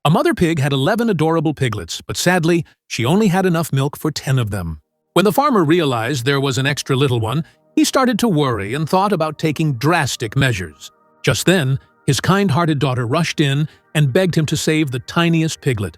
A mother pig had 11 adorable piglets, but sadly, she only had enough milk for 10 of them. When the farmer realized there was an extra little one, he started to worry and thought about taking drastic measures. Just then, his kind-hearted daughter rushed in and begged him to save the tiniest piglet.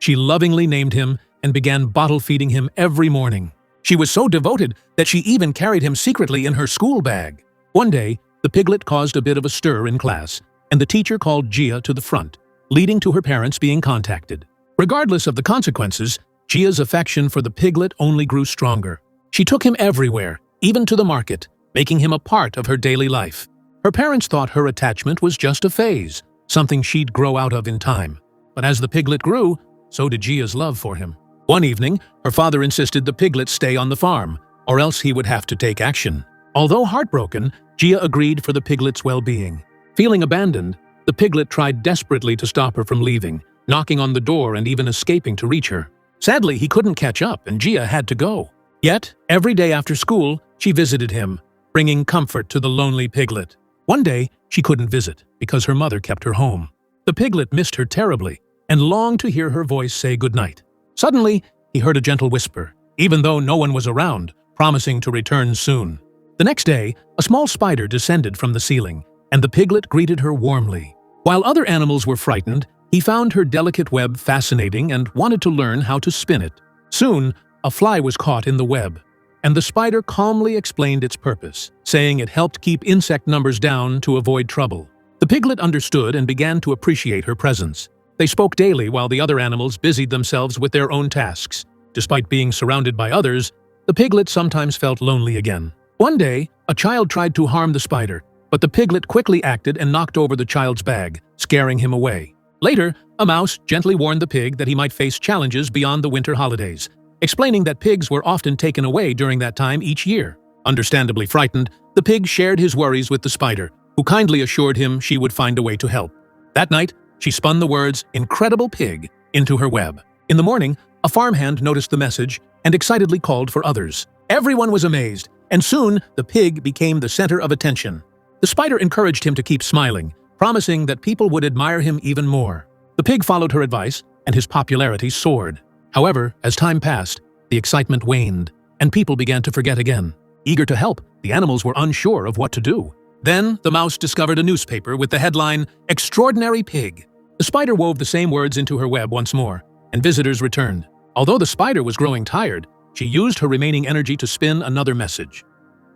She lovingly named him and began bottle-feeding him every morning. She was so devoted that she even carried him secretly in her school bag. One day, the piglet caused a bit of a stir in class, and the teacher called Gia to the front, leading to her parents being contacted. Regardless of the consequences, Gia's affection for the piglet only grew stronger. She took him everywhere, even to the market, making him a part of her daily life. Her parents thought her attachment was just a phase, something she'd grow out of in time. But as the piglet grew, so did Gia's love for him. One evening, her father insisted the piglet stay on the farm, or else he would have to take action. Although heartbroken, Gia agreed for the piglet's well-being. Feeling abandoned, the piglet tried desperately to stop her from leaving, knocking on the door and even escaping to reach her. Sadly, he couldn't catch up and Gia had to go. Yet, every day after school, she visited him, bringing comfort to the lonely piglet. One day, she couldn't visit because her mother kept her home. The piglet missed her terribly and longed to hear her voice say goodnight. Suddenly, he heard a gentle whisper, even though no one was around, promising to return soon. The next day, a small spider descended from the ceiling, and the piglet greeted her warmly. While other animals were frightened, he found her delicate web fascinating and wanted to learn how to spin it. Soon, a fly was caught in the web, and the spider calmly explained its purpose, saying it helped keep insect numbers down to avoid trouble. The piglet understood and began to appreciate her presence. They spoke daily while the other animals busied themselves with their own tasks. Despite being surrounded by others, the piglet sometimes felt lonely again. One day, a child tried to harm the spider, but the piglet quickly acted and knocked over the child's bag, scaring him away. Later, a mouse gently warned the pig that he might face challenges beyond the winter holidays, explaining that pigs were often taken away during that time each year. Understandably frightened, the pig shared his worries with the spider, who kindly assured him she would find a way to help. That night, she spun the words, "Incredible Pig," into her web. In the morning, a farmhand noticed the message and excitedly called for others. Everyone was amazed, and soon the pig became the center of attention. The spider encouraged him to keep smiling, promising that people would admire him even more. The pig followed her advice, and his popularity soared. However, as time passed, the excitement waned, and people began to forget again. Eager to help, the animals were unsure of what to do. Then, the mouse discovered a newspaper with the headline, "Extraordinary Pig." The spider wove the same words into her web once more, and visitors returned. Although the spider was growing tired, she used her remaining energy to spin another message.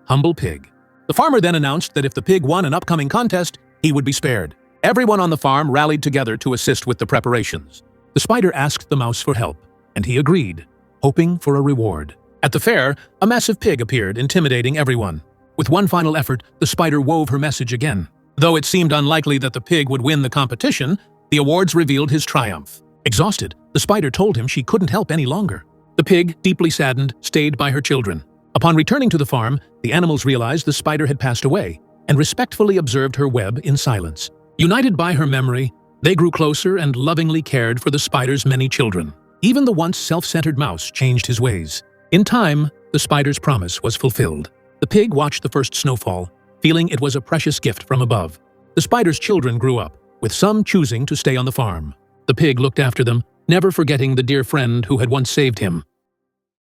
Humble Pig. The farmer then announced that if the pig won an upcoming contest, he would be spared. Everyone on the farm rallied together to assist with the preparations. The spider asked the mouse for help, and he agreed, hoping for a reward. At the fair, a massive pig appeared, intimidating everyone. With one final effort, the spider wove her message again. Though it seemed unlikely that the pig would win the competition, the awards revealed his triumph. Exhausted, the spider told him she couldn't help any longer. The pig, deeply saddened, stayed by her children. Upon returning to the farm, the animals realized the spider had passed away and respectfully observed her web in silence. United by her memory, they grew closer and lovingly cared for the spider's many children. Even the once self-centered mouse changed his ways. In time, the spider's promise was fulfilled. The pig watched the first snowfall, feeling it was a precious gift from above. The spider's children grew up, with some choosing to stay on the farm. The pig looked after them, never forgetting the dear friend who had once saved him.